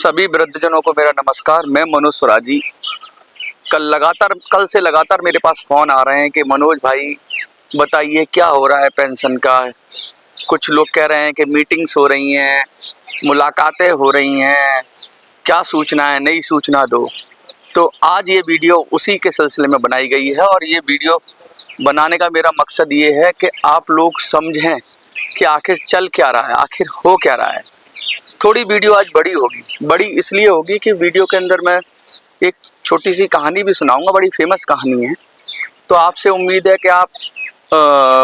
सभी वृद्धजनों को मेरा नमस्कार। मैं मनोज स्वराजी। कल से लगातार मेरे पास फ़ोन आ रहे हैं कि मनोज भाई बताइए क्या हो रहा है पेंशन का। कुछ लोग कह रहे हैं कि मीटिंग्स हो रही हैं, मुलाकातें हो रही हैं, क्या सूचना है, नई सूचना दो। तो आज ये वीडियो उसी के सिलसिले में बनाई गई है और ये वीडियो बनाने का मेरा मकसद ये है कि आप लोग समझें कि आखिर चल क्या रहा है, आखिर हो क्या रहा है। थोड़ी वीडियो आज बड़ी होगी। बड़ी इसलिए होगी कि वीडियो के अंदर मैं एक छोटी सी कहानी भी सुनाऊंगा, बड़ी फेमस कहानी है। तो आपसे उम्मीद है कि आप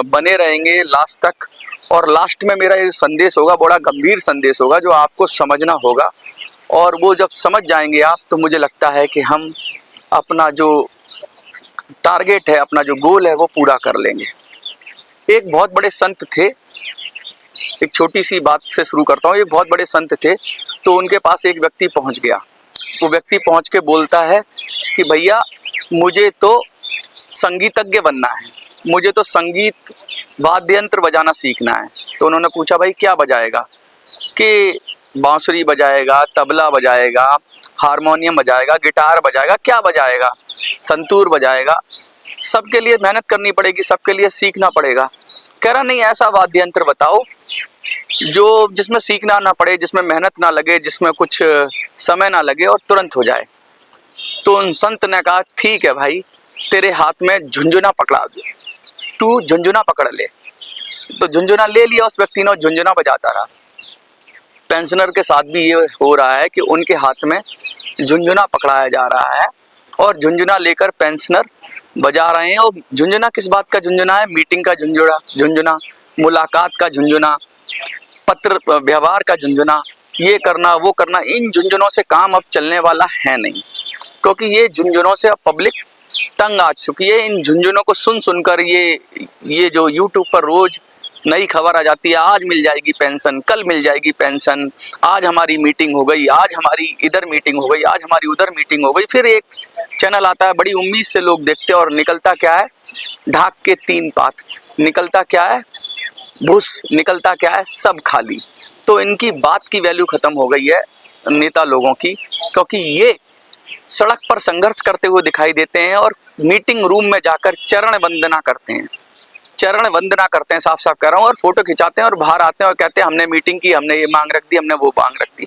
बने रहेंगे लास्ट तक। और लास्ट में मेरा ये संदेश होगा, बड़ा गंभीर संदेश होगा जो आपको समझना होगा। और वो जब समझ जाएंगे आप, तो मुझे लगता है कि हम अपना जो टारगेट है, अपना जो गोल है, वो पूरा कर लेंगे। एक बहुत बड़े संत थे। एक छोटी सी बात से शुरू करता हूँ। एक बहुत बड़े संत थे, तो उनके पास एक व्यक्ति पहुँच गया। वो व्यक्ति पहुँच के बोलता है कि भैया मुझे तो संगीतज्ञ बनना है, मुझे तो संगीत वाद्य यंत्र बजाना सीखना है। तो उन्होंने पूछा भाई क्या बजाएगा? कि बांसुरी बजाएगा, तबला बजाएगा, हारमोनियम बजाएगा, गिटार बजाएगा, क्या बजाएगा? संतूर बजाएगा। सबके लिए मेहनत करनी पड़ेगी, सबके लिए सीखना पड़ेगा। कह रहा नहीं, ऐसा वाद्य यंत्र बताओ जो जिसमें सीखना ना पड़े, जिसमें मेहनत ना लगे, जिसमें कुछ समय ना लगे और तुरंत हो जाए। तो उन संत ने कहा ठीक है भाई, तेरे हाथ में झुंझुना पकड़ा दे, तू झुंझुना पकड़ ले। तो झुंझुना ले लिया उस व्यक्ति ने और झुंझुना बजाता रहा। पेंशनर के साथ भी ये हो रहा है कि उनके हाथ में झुंझुना पकड़ाया जा रहा है और झुंझुना लेकर पेंशनर बजा रहे हैं। और झुंझुना किस बात का झुंझुना है? मीटिंग का झुंझुना, मुलाकात का झुंझुना, पत्र व्यवहार का झुंझुना, ये करना वो करना। इन झुंझुनों से काम अब चलने वाला है नहीं, क्योंकि ये झुंझुनों से अब पब्लिक तंग आ चुकी है। इन झुंझुनों को सुन सुनकर ये जो यूट्यूब पर रोज नई खबर आ जाती है, आज मिल जाएगी पेंशन, कल मिल जाएगी पेंशन, आज हमारी मीटिंग हो गई, आज हमारी इधर मीटिंग हो गई, आज हमारी उधर मीटिंग हो गई। फिर एक चैनल आता है, बड़ी उम्मीद से लोग देखते हैं और निकलता क्या है? ढाक के 3 पात। निकलता क्या है? भूस। निकलता क्या है? सब खाली। तो इनकी बात की वैल्यू खत्म हो गई है नेता लोगों की, क्योंकि ये सड़क पर संघर्ष करते हुए दिखाई देते हैं और मीटिंग रूम में जाकर चरण वंदना करते हैं। चरण वंदना करते हैं, साफ साफ कह रहा हूँ, और फोटो खिंचाते हैं और बाहर आते हैं और कहते हैं हमने मीटिंग की, हमने ये मांग रख दी, हमने वो मांग रख दी।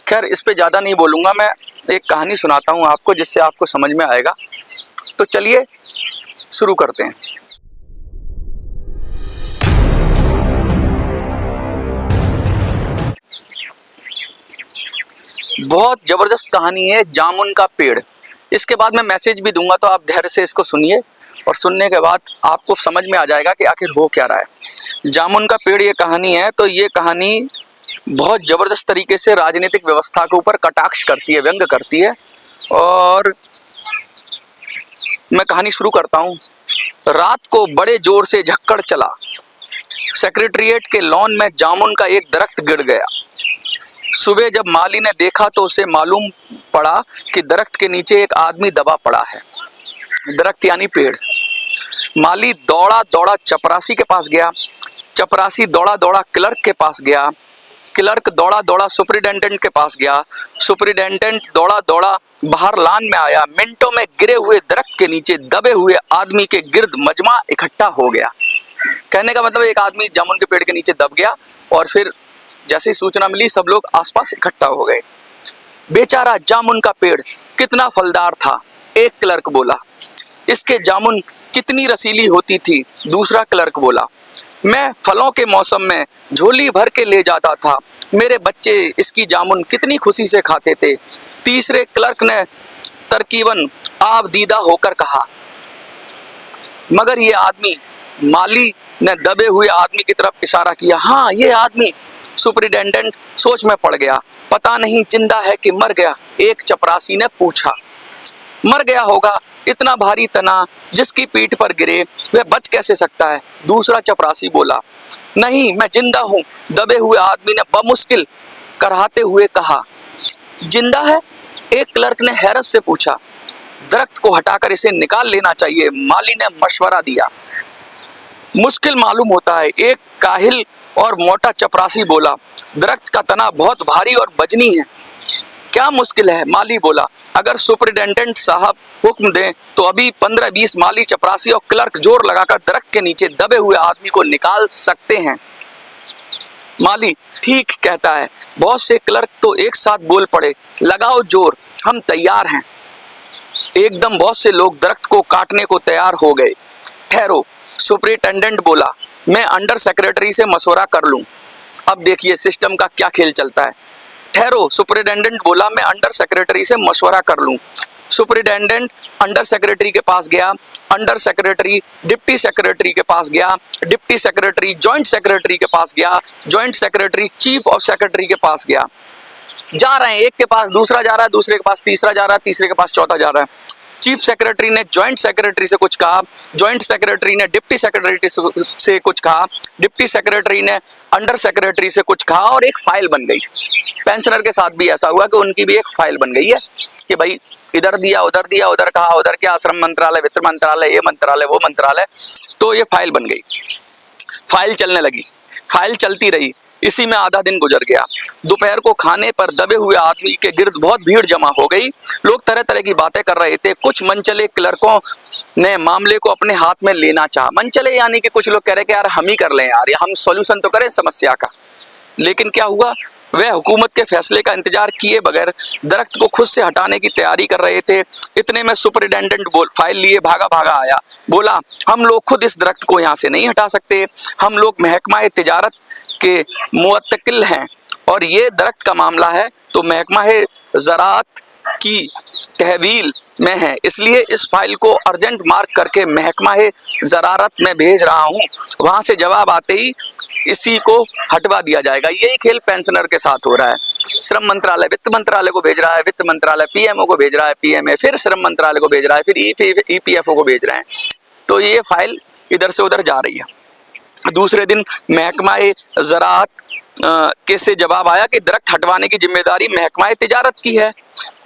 खैर, इस पे ज़्यादा नहीं बोलूँगा। मैं एक कहानी सुनाता हूँ आपको, जिससे आपको समझ में आएगा। तो चलिए शुरू करते हैं। बहुत जबरदस्त कहानी है, जामुन का पेड़। इसके बाद मैं मैसेज भी दूंगा, तो आप धैर्य से इसको सुनिए और सुनने के बाद आपको समझ में आ जाएगा कि आखिर हो क्या रहा है। जामुन का पेड़ ये कहानी है। तो ये कहानी बहुत जबरदस्त तरीके से राजनीतिक व्यवस्था के ऊपर कटाक्ष करती है, व्यंग करती है। और मैं कहानी शुरू करता हूँ। रात को बड़े जोर से झक्कड़ चला। सेक्रेटेरिएट के लॉन में जामुन का एक दरख्त गिर गया। सुबह जब माली ने देखा तो उसे मालूम पड़ा कि दरख्त के नीचे एक आदमी दबा पड़ा है। दरख्त यानी पेड़। माली दौड़ा दौड़ा चपरासी के पास गया। चपरासी दौड़ा दौड़ा क्लर्क के पास गया। क्लर्क दौड़ा दौड़ा सुपरिटेंडेंट के पास गया। सुपरिटेंडेंट दौड़ा दौड़ा बाहर लान में आया। मिनटों में गिरे हुए दरख्त के नीचे दबे हुए आदमी के गिर्द मजमा इकट्ठा हो गया। कहने का मतलब, एक आदमी जामुन के पेड़ के नीचे दब गया और फिर जैसे ही सूचना मिली, सब लोग आसपास इकट्ठा हो गए। बेचारा जामुन का पेड़ कितना फलदार था, एक क्लर्क बोला। इसके जामुन कितनी रसीली होती थी, दूसरा क्लर्क बोला। मैं फलों के मौसम में झोली भर के ले जाता था, मेरे बच्चे इसकी जामुन कितनी खुशी से खाते थे, तीसरे क्लर्क ने तरकीबन आबदीदा होकर कहा। मगर ये आदमी, माली ने दबे हुए आदमी की तरफ इशारा किया। हाँ, ये आदमी। सुपरिटेंडेंट सोच में पड़ गया। पता नहीं जिंदा है कि मर गया। एक चपरासी ने पूछा। मर गया होगा, इतना भारी तना जिसकी पीठ पर गिरे वह बच कैसे सकता है? दूसरा चपरासी बोला। नहीं, मैं जिंदा हूं। दबे हुए आदमी ने बमुश्किल कराहते हुए कहा। जिंदा है? एक क्लर्क ने हैरत से पूछा। दरख्त को हटाकर इसे निकाल लेना चाहिए, माली ने मशवरा दिया। मुश्किल मालूम होता है, एक काहिल और मोटा चपरासी बोला। दरख्त का तना बहुत भारी और वजनी है, क्या मुश्किल है? माली बोला, अगर सुपरिटेंडेंट साहब हुक्म दें तो अभी 15-20 माली, चपरासी और क्लर्क जोर लगाकर दरख्त के नीचे दबे हुए आदमी को निकाल सकते हैं। माली ठीक कहता है। बहुत से क्लर्क तो एक साथ बोल पड़े, लगाओ जोर, हम तैयार हैं। एकदम बहुत से लोग दरख्त को काटने को तैयार हो गए। ठहरो, सुपरिटेंडेंट बोला, मैं अंडर सेक्रेटरी से मशवरा कर लूं। अब देखिए सिस्टम का क्या खेल चलता है। ठहरो, सुपरिटेंडेंट बोला, मैं अंडर सेक्रेटरी से मशवरा कर लूं। सुपरिटेंडेंट अंडर सेक्रेटरी के पास गया, अंडर सेक्रेटरी डिप्टी सेक्रेटरी के पास गया, डिप्टी सेक्रेटरी जॉइंट सेक्रेटरी के पास गया, joint secretary chief of secretary के पास गया। जा रहे हैं, एक के पास दूसरा जा रहा है, दूसरे के पास तीसरा जा रहा है, तीसरे के पास चौथा जा रहा है। चीफ सेक्रेटरी ने जॉइंट सेक्रेटरी से कुछ कहा, जॉइंट सेक्रेटरी ने डिप्टी सेक्रेटरी से कुछ कहा, डिप्टी सेक्रेटरी ने अंडर सेक्रेटरी से कुछ कहा और एक फाइल बन गई। पेंशनर के साथ भी ऐसा हुआ कि उनकी भी एक फाइल बन गई है कि भाई इधर दिया, उधर कहा, उधर क्या, श्रम मंत्रालय, वित्त मंत्रालय, ये मंत्रालय, वो मंत्रालय। तो ये फाइल बन गई, फाइल चलने लगी, फाइल चलती रही। इसी में आधा दिन गुजर गया। दोपहर को खाने पर दबे हुए आदमी के गिर्द बहुत भीड़ जमा हो गई। लोग तरह तरह की बातें कर रहे थे। कुछ मनचले क्लर्कों ने मामले को अपने हाथ में लेना चाहा। मनचले यानी कि कुछ लोग कह रहे कि यार हम ही कर लें यार, हम सॉल्यूशन तो करें समस्या का। लेकिन क्या हुआ, वह हुकूमत के फैसले का इंतजार किए बगैर दरख्त को खुद से हटाने की तैयारी कर रहे थे। इतने में सुपरिटेंडेंट फाइल लिए भागा भागा आया। बोला, हम लोग खुद इस दरख्त को यहाँ से नहीं हटा सकते, हम लोग महकमा तिजारत के मुवक्किल हैं और ये दरख्त का मामला है तो महकमा ज़राअत की तहवील में है, इसलिए इस फाइल को अर्जेंट मार्क करके महकमा ज़राअत में भेज रहा हूँ। वहाँ से जवाब आते ही इसी को हटवा दिया जाएगा। यही खेल पेंशनर के साथ हो रहा है। श्रम मंत्रालय वित्त मंत्रालय को भेज रहा है, वित्त मंत्रालय पीएमओ को भेज रहा है, पीएमए फिर श्रम मंत्रालय को भेज रहा है, फिर ईपीएफओ को भेज रहे हैं। तो ये फाइल इधर से उधर जा रही है। दूसरे दिन महकमा ज़राअत के से जवाब आया कि दरख्त हटवाने की जिम्मेदारी महकमा तिजारत की है,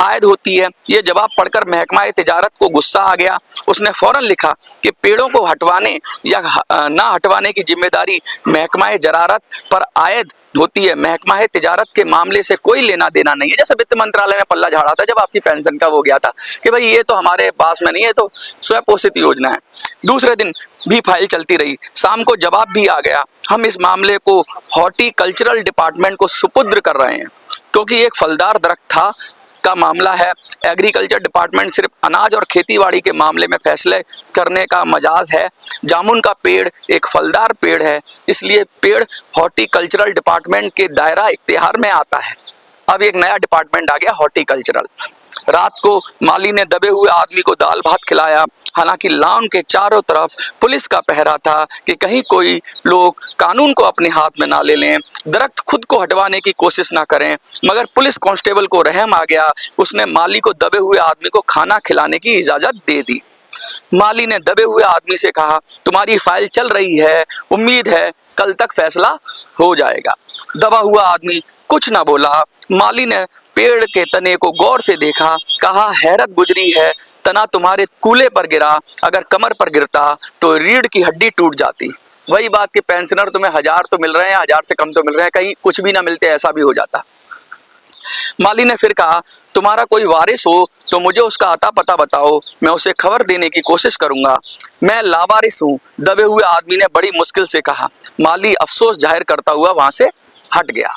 आयद होती है। ये जवाब पढ़कर महकमा तिजारत को गुस्सा आ गया। उसने फौरन लिखा कि पेड़ों को हटवाने या ना हटवाने की जिम्मेदारी महकमा ज़राअत पर आयद होती है, महकमा तिजारत के मामले से कोई लेना देना नहीं है। जैसे वित्त मंत्रालय में पल्ला झाड़ा था जब आपकी पेंशन का वो गया था कि भाई ये तो हमारे पास में नहीं है, तो स्वपोषित योजना है। दूसरे दिन भी फाइल चलती रही। शाम को जवाब भी आ गया, हम इस मामले को हॉर्टिकल्चरल डिपार्टमेंट को सुपुर्द कर रहे हैं क्योंकि एक फलदार दरख्त था का मामला है। एग्रीकल्चर डिपार्टमेंट सिर्फ अनाज और खेतीबाड़ी के मामले में फैसले करने का मजाज है। जामुन का पेड़ एक फलदार पेड़ है, इसलिए पेड़ हॉर्टिकल्चरल डिपार्टमेंट के दायरा इख्तियार में आता है। अब एक नया डिपार्टमेंट आ गया, हॉर्टिकल्चरल। रात को माली ने दबे हुए आदमी को दाल भात खिलाया। हालांकि लॉन के चारों तरफ पुलिस का पहरा था कि कहीं कोई लोग कानून को अपने हाथ में ना ले लें, दरख्त खुद को हटवाने की कोशिश ना करें। मगर पुलिस कांस्टेबल को रहम आ गया। उसने माली को दबे हुए आदमी को खाना खिलाने की इजाजत दे दी। माली ने दबे हुए आदमी से कहा, तुम्हारी फाइल चल रही है, उम्मीद है कल तक फैसला हो जाएगा। दबा हुआ आदमी कुछ ना बोला। माली ने पेड़ के तने को गौर से देखा, कहा, हैरत गुजरी है, तना तुम्हारे कूले पर गिरा, अगर कमर पर गिरता तो रीढ़ की हड्डी टूट जाती। वही बात कि पेंशनर तुम्हें 1000 तो मिल रहे हैं, 1000 से कम तो मिल रहे हैं, कहीं कुछ भी ना मिलते, ऐसा भी हो जाता। माली ने फिर कहा, तुम्हारा कोई वारिस हो तो मुझे उसका आता पता बताओ, मैं उसे खबर देने की कोशिश करूंगा। मैं लावारिस हूँ, दबे हुए आदमी ने बड़ी मुश्किल से कहा। माली अफसोस जाहिर करता हुआ वहां से हट गया।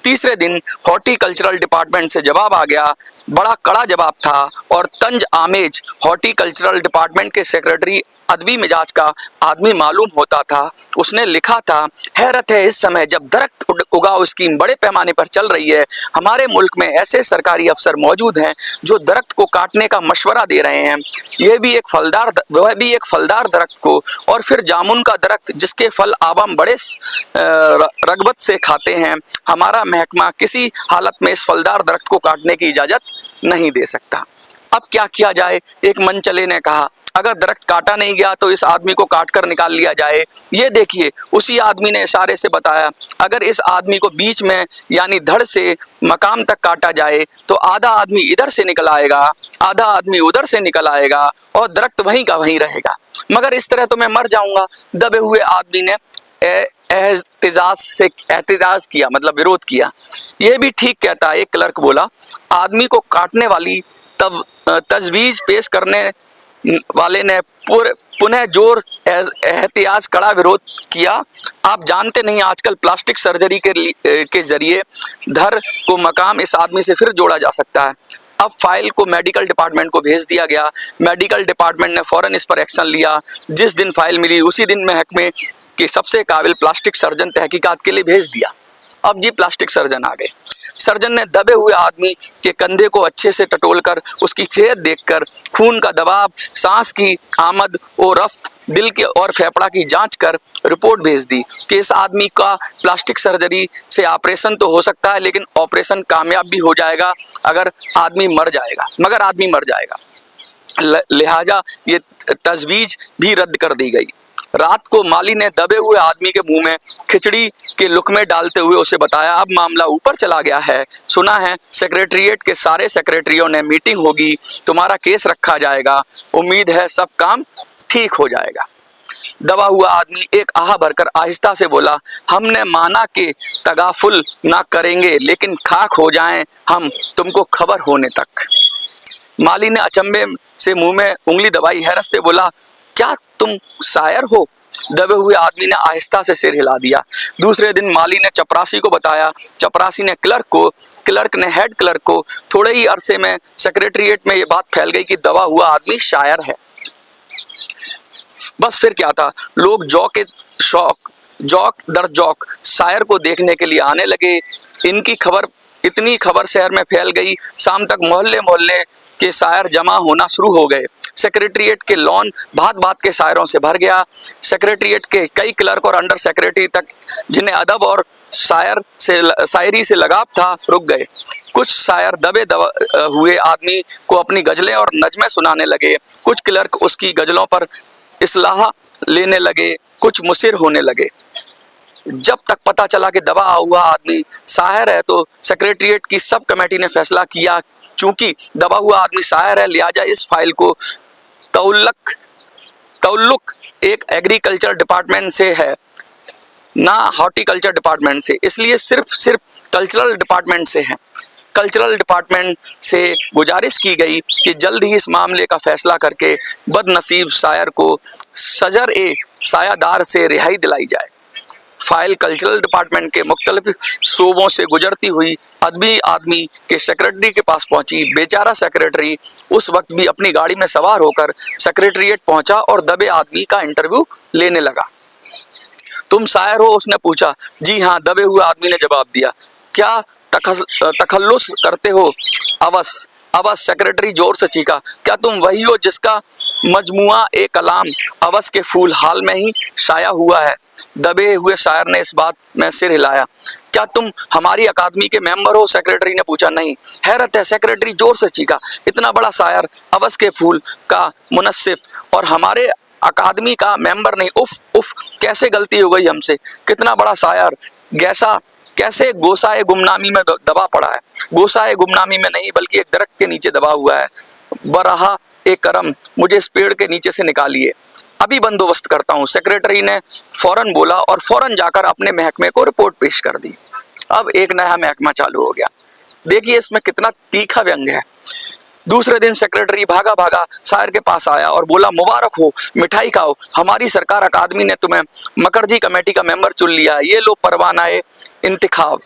तीसरे दिन हॉर्टिकल्चरल डिपार्टमेंट से जवाब आ गया। बड़ा कड़ा जवाब था और तंज आमेज हॉर्टिकल्चरल डिपार्टमेंट के सेक्रेटरी अदबी मिजाज का आदमी मालूम होता था। उसने लिखा था, हैरत है इस समय जब दरख्त उगाओ स्कीम बड़े पैमाने पर चल रही है, हमारे मुल्क में ऐसे सरकारी अफसर मौजूद हैं जो दरख्त को काटने का मशवरा दे रहे हैं। वह भी एक फलदार दरख्त को, और फिर जामुन का दरख्त जिसके फल आवाम बड़े रगबत से खाते हैं। हमारा महकमा किसी हालत में इस फलदार दरख्त को काटने की इजाजत नहीं दे सकता। अब क्या किया जाए? एक मनचले ने कहा, अगर दरख्त काटा नहीं गया तो इस आदमी को काटकर निकाल लिया जाए। ये देखिए, उसी आदमी ने इशारे से बताया, अगर इस आदमी को बीच में यानी धड़ से मकाम तक काटा जाए तो आधा आदमी इधर से निकल आएगा, आधा आदमी उधर से निकल आएगा और दरख्त वहीं का वहीं रहेगा। मगर इस तरह तो मैं मर जाऊंगा। दबे हुए आदमी ने एहतजाज किया, मतलब विरोध किया। यह भी ठीक कहता है, एक क्लर्क बोला, आदमी को काटने वाली तब तजवीज पेश करने वाले ने पुनः जोर एहतियाज कड़ा विरोध किया। आप जानते नहीं, आजकल प्लास्टिक सर्जरी के जरिए धर को मकाम इस आदमी से फिर जोड़ा जा सकता है। अब फाइल को मेडिकल डिपार्टमेंट को भेज दिया गया। मेडिकल डिपार्टमेंट ने फौरन इस पर एक्शन लिया। जिस दिन फाइल मिली उसी दिन महकमे के सबसे काबिल प्लास्टिक सर्जन तहकीकात के लिए भेज दिया। अब जी प्लास्टिक सर्जन आ गए। सर्जन ने दबे हुए आदमी के कंधे को अच्छे से टटोलकर उसकी सेहत देखकर, खून का दबाव, सांस की आमद और रफ्त, दिल के और फेफड़ा की जांच कर रिपोर्ट भेज दी कि इस आदमी का प्लास्टिक सर्जरी से ऑपरेशन तो हो सकता है, लेकिन ऑपरेशन कामयाब भी हो जाएगा मगर आदमी मर जाएगा। लिहाजा ये तजवीज भी रद्द कर दी गई। रात को माली ने दबे हुए आदमी के मुंह में खिचड़ी के लुकमे डालते हुए उसे बताया, अब मामला ऊपर चला गया है। सुना है सेक्रेटरिएट के सारे सेक्रेटरियों ने मीटिंग होगी, तुम्हारा केस रखा जाएगा, उम्मीद है सब काम ठीक हो जाएगा। दबा हुआ आदमी एक आह भरकर आहिस्ता से बोला, हमने माना कि तगाफुल ना करेंगे, लेकिन खाक हो जाएं हम तुमको खबर होने तक। माली ने अचंभे से मुंह में उंगली दबाई, हैरत से बोला, क्या तुम शायर हो? दबे हुए आदमी ने आहिस्ता से सिर हिला दिया। दूसरे दिन माली ने चपरासी को बताया। चपरासी ने क्लर्क ने हेड क्लर्क को। थोड़े ही अरसे में सेक्रेटरिएट में ये बात फैल गई कि दबा हुआ आदमी शायर है। बस फिर क्या था, लोग जौक दर जौक शायर को देखने के लिए आने लगे। इतनी खबर शहर में फैल गई, शाम तक मोहल्ले मोहल्ले के शायर जमा होना शुरू हो गए। सेक्रेटरिएट के लॉन भात भात के शायरों से भर गया। सेक्रेटरिएट के कई क्लर्क और अंडर सेक्रेटरी तक, जिन्हें अदब और शायरी से लगाव था, रुक गए। कुछ शायर दबे हुए आदमी को अपनी गजलें और नज़में सुनाने लगे। कुछ क्लर्क उसकी गजलों पर इस्लाह लेने लगे, कुछ मुसिर होने लगे। जब तक पता चला कि दबा हुआ आदमी शायर है तो सेक्रेटरिएट की सब कमेटी ने फैसला किया, चूंकि दबा हुआ आदमी शायर है, लिहाजा इस फाइल को तौल्लुक एक एग्रीकल्चर डिपार्टमेंट से है, ना हॉर्टिकल्चर डिपार्टमेंट से, इसलिए सिर्फ कल्चरल डिपार्टमेंट से है। कल्चरल डिपार्टमेंट से गुजारिश की गई कि जल्द ही इस मामले का फैसला करके बदनसीब शायर को सजर ए सायादार से रिहाई दिलाई जाए। फाइल कल्चरल डिपार्टमेंट के मुख्तलिफ शोबों से गुजरती हुई अदबी आदमी के सेक्रेटरी के पास पहुंची। बेचारा सेक्रेटरी उस वक्त भी अपनी गाड़ी में सवार होकर सेक्रेटरिएट पहुंचा और दबे आदमी का इंटरव्यू लेने लगा। तुम शायर हो? उसने पूछा। जी हाँ, दबे हुए आदमी ने जवाब दिया। क्या तखल्लुस करते हो? अवस सेक्रेटरी जोर से चीखा। क्या तुम वही हो जिसका मजमुआ ए कलाम अवस के फूल हाल में ही शाया हुआ है? दबे हुए शायर ने इस बात में सिर हिलाया। क्या तुम हमारी अकादमी के मेंबर हो? सेक्रेटरी ने पूछा। नहीं। हैरत है, सेक्रेटरी जोर से चीखा। इतना बड़ा शायर, अवस के फूल का मुनस्सिफ और हमारे अकादमी का मेंबर नहीं? उफ, कैसे गलती हो गई हमसे। कितना बड़ा शायर कैसे गोसाए गुमनामी में दबा पड़ा है। गोसाए गुमनामी में नहीं, बल्कि एक दरख्त के नीचे दबा हुआ है। बरहा ए करम, मुझे इस पेड़ के नीचे से निकालिए, अभी बंदोबस्त करता हूँ। सेक्रेटरी ने फौरन बोला और फौरन जाकर अपने महकमे को रिपोर्ट पेश कर दी। अब एक नया महकमा चालू हो गया। देखिए इसमें कितना तीखा व्यंग है। दूसरे दिन सेक्रेटरी भागा भागा शायर के पास आया और बोला, मुबारक हो, मिठाई खाओ, हमारी सरकार अकादमी ने तुम्हें मकरजी कमेटी का मेंबर चुन लिया है। ये लो परवानाए इंतखाब,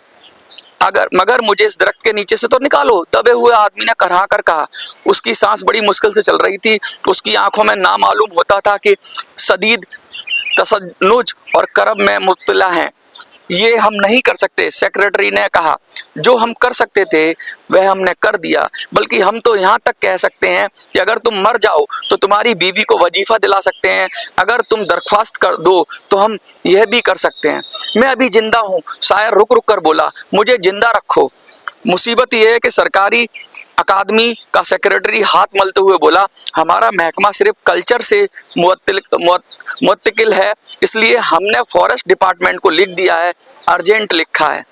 मगर मुझे इस दरख्त के नीचे से तो निकालो। दबे हुए आदमी ने करहा कर कहा। उसकी सांस बड़ी मुश्किल से चल रही थी। उसकी आंखों में नामालूम होता था कि सदीद तसन्नुज और करब में मुब्तला हैं। ये हम नहीं कर सकते, सेक्रेटरी ने कहा। जो हम कर सकते थे वह हमने कर दिया, बल्कि हम तो यहाँ तक कह सकते हैं कि अगर तुम मर जाओ तो तुम्हारी बीवी को वजीफा दिला सकते हैं। अगर तुम दरख्वास्त कर दो तो हम यह भी कर सकते हैं। मैं अभी जिंदा हूँ, शायर रुक रुक कर बोला, मुझे जिंदा रखो। मुसीबत यह है कि सरकारी अकादमी का सेक्रेटरी हाथ मलते हुए बोला, हमारा महकमा सिर्फ कल्चर से मुत्तकिल है, इसलिए हमने फॉरेस्ट डिपार्टमेंट को लिख दिया है, अर्जेंट लिखा है।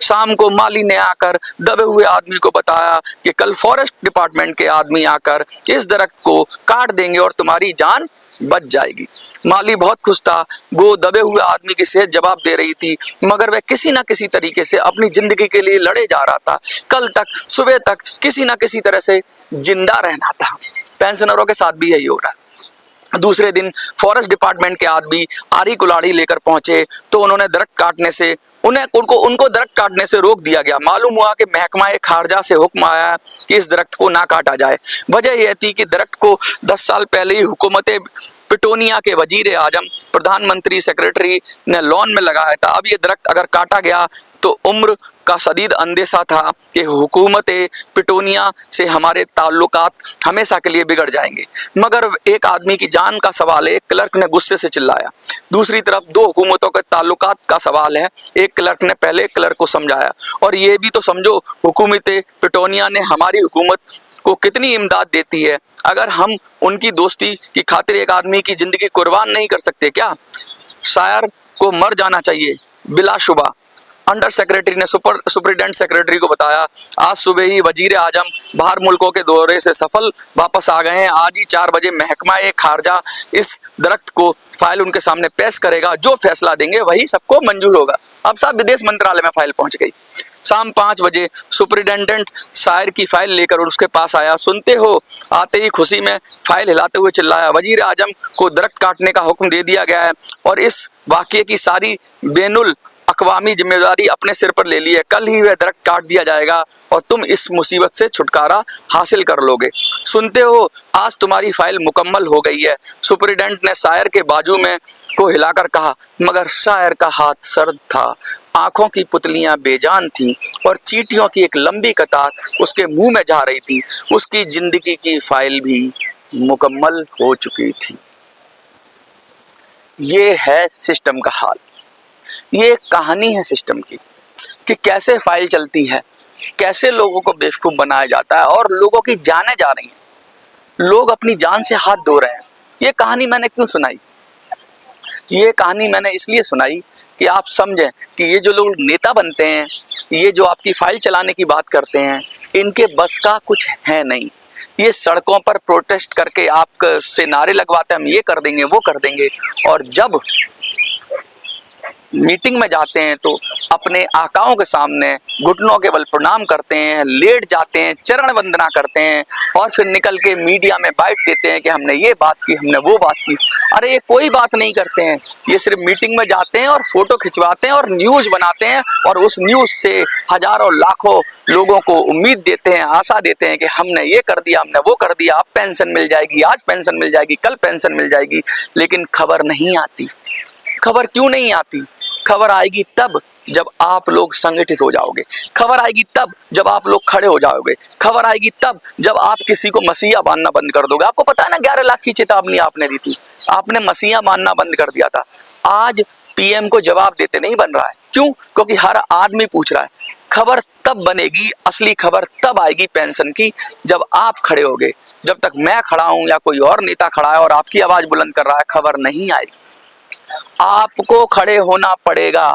शाम को माली ने आकर दबे हुए आदमी को बताया कि कल फॉरेस्ट डिपार्टमेंट के आदमी आकर इस दरख्त को काट देंगे और तुम्हारी जान बच जाएगी। माली बहुत खुश था, वो दबे हुए आदमी की सेहत जवाब दे रही थी, मगर वह किसी ना किसी तरीके से अपनी जिंदगी के लिए लड़े जा रहा था। कल तक सुबह तक किसी ना किसी तरह से जिंदा रहना था। पेंशनरों के साथ भी यही हो रहा है। दूसरे दिन फॉरेस्ट डिपार्टमेंट के आदमी आरी कुल्हाड़ी लेकर पहुंचे तो उन्होंने दरख्त काटने से उनको दरख्त काटने से रोक दिया गया। मालूम हुआ कि महकमा खारजा से हुक्म आया कि इस दरख्त को ना काटा जाए। वजह यह थी कि दरख्त को 10 साल पहले ही हुकूमत पिटोनिया के वजीर आजम, प्रधानमंत्री, सेक्रेटरी ने लॉन में लगाया था। अब ये दरख्त अगर काटा गया तो उम्र का शदीद अंदेशा था कि हुकूमत पिटोनिया से हमारे ताल्लुकात हमेशा के लिए बिगड़ जाएंगे। मगर एक आदमी की जान का सवाल है, एक क्लर्क ने गुस्से से चिल्लाया। दूसरी तरफ दो हुकूमतों के ताल्लुकात का सवाल है, एक क्लर्क ने पहले एक क्लर्क को समझाया। और ये भी तो समझो, हुकूमत पिटोनिया ने हमारी हुकूमत को कितनी इमदाद देती है। अगर हम उनकी दोस्ती की खातिर एक आदमी की जिंदगी कुर्बान नहीं कर सकते क्या? शायर को मर जाना चाहिए बिलाशुबा। अंडर सेक्रेटरी ने सुपरिटेंडेंट सेक्रेटरी को बताया, आज सुबह ही वजीर आजम बाहर मुल्कों के दौरे से सफल वापस आ गए हैं। आज ही 4 बजे महकमा खारजा इस दरख्त को फाइल उनके सामने पेश करेगा। जो फैसला देंगे वही सबको मंजूर होगा। अब साहब विदेश मंत्रालय में फाइल पहुंच गई। शाम 5 बजे सुपरिटेंडेंट शायर की फाइल लेकर उसके पास आया। सुनते हो, आते ही खुशी में फाइल हिलाते हुए चिल्लाया, वजीर आजम को दरख्त काटने का हुक्म दे दिया गया है और इस वाक़ये की सारी बैनुल अक़वामी जिम्मेदारी अपने सिर पर ले ली है। कल ही वह दरख्त काट दिया जाएगा और तुम इस मुसीबत से छुटकारा हासिल कर लोगे। सुनते हो, आज तुम्हारी फाइल मुकम्मल हो गई है। सुपरिटेंडेंट ने शायर के बाजू में को हिलाकर कहा, मगर शायर का हाथ सर्द था, आंखों की पुतलियां बेजान थीं और चींटियों की एक लंबी कतार उसके मुंह में जा रही थी। उसकी जिंदगी की फाइल भी मुकम्मल हो चुकी थी। ये है सिस्टम का हाल। ये एक कहानी है सिस्टम की कि कैसे फाइल चलती है, कैसे लोगों को बेवकूफ बनाया जाता है और लोगों की जानें जा रही हैं, लोग अपनी जान से हाथ धो रहे हैं। ये कहानी मैंने क्यों सुनाई? ये कहानी मैंने इसलिए सुनाई कि आप समझें कि ये जो लोग नेता बनते हैं, ये जो आपकी फाइल चलाने की बात करते हैं, इनके बस का कुछ है नहीं। ये सड़कों पर प्रोटेस्ट करके आप से नारे लगवाते हैं, हम ये कर देंगे, वो कर देंगे, और जब मीटिंग में जाते हैं तो अपने आकाओं के सामने घुटनों के बल प्रणाम करते हैं, लेट जाते हैं, चरण वंदना करते हैं और फिर निकल के मीडिया में बाइट देते हैं कि हमने ये बात की, हमने वो बात की। अरे ये कोई बात नहीं करते हैं, ये सिर्फ मीटिंग में जाते हैं और फोटो खिंचवाते हैं और न्यूज़ बनाते हैं और उस न्यूज़ से हजारों लाखों लोगों को उम्मीद देते हैं, आशा देते हैं कि हमने ये कर दिया, हमने वो कर दिया, अब पेंशन मिल जाएगी, आज पेंशन मिल जाएगी, कल पेंशन मिल जाएगी। लेकिन खबर नहीं आती। खबर क्यों नहीं आती? खबर आएगी तब जब आप लोग संगठित हो जाओगे। खबर आएगी तब जब आप लोग खड़े हो जाओगे। खबर आएगी तब जब आप किसी को मसीहा मानना बंद कर दोगे। आपको पता है ना, 11 लाख की चेतावनी आपने दी थी, आपने मसीहा मानना बंद कर दिया था। आज पीएम को जवाब देते नहीं बन रहा है। क्यों? क्योंकि हर आदमी पूछ रहा है। खबर तब बनेगी, असली खबर तब आएगी पेंशन की, जब आप खड़े होगे। जब तक मैं खड़ा हूं या कोई और नेता खड़ा है और आपकी आवाज बुलंद कर रहा है, खबर नहीं आएगी। आपको खड़े होना पड़ेगा,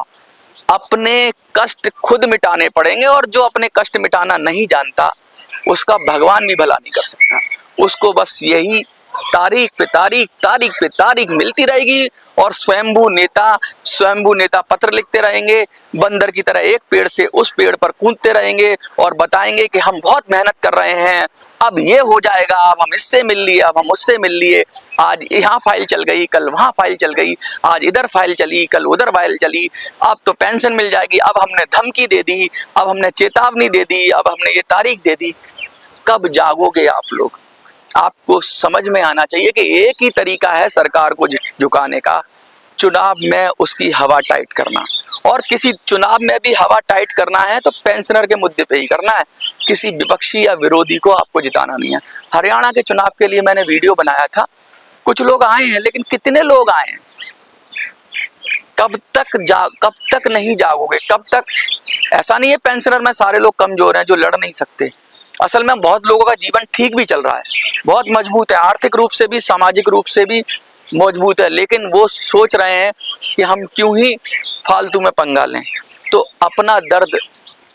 अपने कष्ट खुद मिटाने पड़ेंगे, और जो अपने कष्ट मिटाना नहीं जानता उसका भगवान भी भला नहीं कर सकता। उसको बस यही तारीख पे तारीख, तारीख पे तारीख मिलती रहेगी और स्वयंभू नेता पत्र लिखते रहेंगे, बंदर की तरह एक पेड़ से उस पेड़ पर कूदते रहेंगे और बताएंगे कि हम बहुत मेहनत कर रहे हैं, अब ये हो जाएगा, अब हम इससे मिल लिए, अब हम उससे मिल लिए, आज यहाँ फाइल चल गई, कल वहाँ फाइल चल गई, आज इधर फाइल चली, कल उधर फाइल चली, अब तो पेंशन मिल जाएगी, अब हमने धमकी दे दी, अब हमने चेतावनी दे दी, अब हमने ये तारीख दे दी। कब जागोगे आप लोग? आपको समझ में आना चाहिए कि एक ही तरीका है सरकार को झुकाने का, चुनाव में उसकी हवा टाइट करना। और किसी चुनाव में भी हवा टाइट करना है तो पेंशनर के मुद्दे पे ही करना है, किसी विपक्षी या विरोधी को आपको जिताना नहीं है। हरियाणा के चुनाव के लिए मैंने वीडियो बनाया था, कुछ लोग आए हैं, लेकिन कितने लोग आए हैं? कब तक नहीं जागोगे? कब तक? ऐसा नहीं है पेंशनर में सारे लोग कमजोर हैं जो लड़ नहीं सकते। असल में बहुत लोगों का जीवन ठीक भी चल रहा है, बहुत मजबूत है, आर्थिक रूप से भी, सामाजिक रूप से भी मजबूत है, लेकिन वो सोच रहे हैं कि हम क्यों ही फालतू में पंगा लें। तो अपना दर्द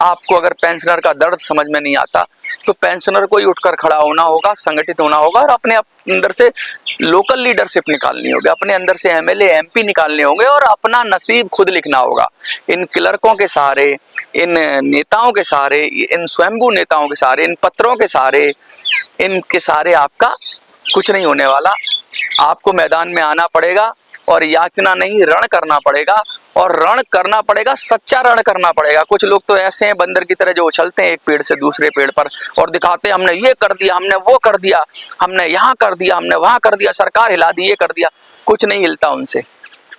आपको अगर पेंशनर का दर्द समझ में नहीं आता तो पेंशनर को ही उठकर खड़ा होना होगा, संगठित होना होगा और अपने अंदर से लोकल लीडरशिप निकालनी होगी, अपने अंदर से एमएलए एमपी निकालने होंगे और अपना नसीब खुद लिखना होगा। इन क्लर्कों के सहारे, इन नेताओं के सहारे, इन स्वयंभू नेताओं के सहारे, इन पत्रों के सहारे, इनके सहारे आपका कुछ नहीं होने वाला। आपको मैदान में आना पड़ेगा और याचना नहीं, रण करना पड़ेगा और रण करना पड़ेगा, सच्चा रण करना पड़ेगा। कुछ लोग तो ऐसे हैं बंदर की तरह जो उछलते हैं एक पेड़ से दूसरे पेड़ पर और दिखाते हैं हमने ये कर दिया, हमने वो कर दिया, हमने यहाँ कर दिया, हमने वहां कर दिया, सरकार हिला दी, ये कर दिया। कुछ नहीं हिलता उनसे,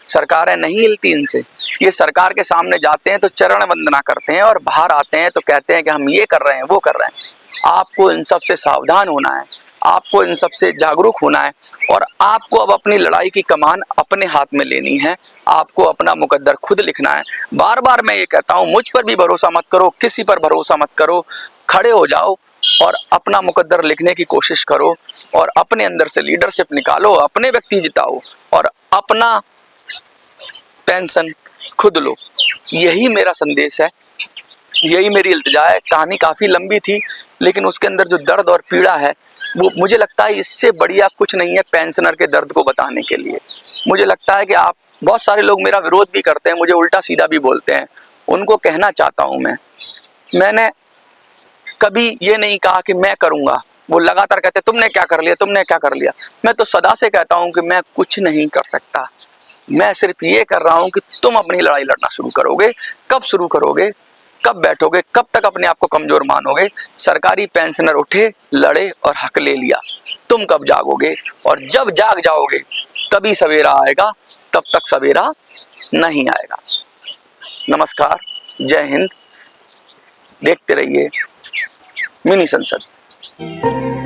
सरकारें नहीं हिलती इनसे। ये सरकार के सामने जाते हैं तो चरण वंदना करते हैं और बाहर आते हैं तो कहते हैं कि हम ये कर रहे हैं, वो कर रहे हैं। आपको इन सब से सावधान होना है, आपको इन सब से जागरूक होना है और आपको अब अपनी लड़ाई की कमान अपने हाथ में लेनी है। आपको अपना मुकद्दर खुद लिखना है। बार बार मैं ये कहता हूँ, मुझ पर भी भरोसा मत करो, किसी पर भरोसा मत करो, खड़े हो जाओ और अपना मुकद्दर लिखने की कोशिश करो और अपने अंदर से लीडरशिप निकालो, अपने व्यक्ति जिताओ और अपना पेंशन खुद लो। यही मेरा संदेश है, यही मेरी इल्तिजा है। कहानी काफ़ी लंबी थी लेकिन उसके अंदर जो दर्द और पीड़ा है वो मुझे लगता है इससे बढ़िया कुछ नहीं है पेंशनर के दर्द को बताने के लिए। मुझे लगता है कि आप, बहुत सारे लोग मेरा विरोध भी करते हैं, मुझे उल्टा सीधा भी बोलते हैं, उनको कहना चाहता हूँ मैंने कभी ये नहीं कहा कि मैं करूँगा। वो लगातार कहते तुमने क्या कर लिया, तुमने क्या कर लिया। मैं तो सदा से कहता हूँ कि मैं कुछ नहीं कर सकता, मैं सिर्फ ये कर रहा हूँ कि तुम अपनी लड़ाई लड़ना शुरू करोगे। कब शुरू करोगे, कब बैठोगे, कब तक अपने आप को कमजोर मानोगे। सरकारी पेंशनर उठे, लड़े और हक ले लिया। तुम कब जागोगे और जब जाग जाओगे तभी सवेरा आएगा, तब तक सवेरा नहीं आएगा। नमस्कार, जय हिंद। देखते रहिए मिनी संसद।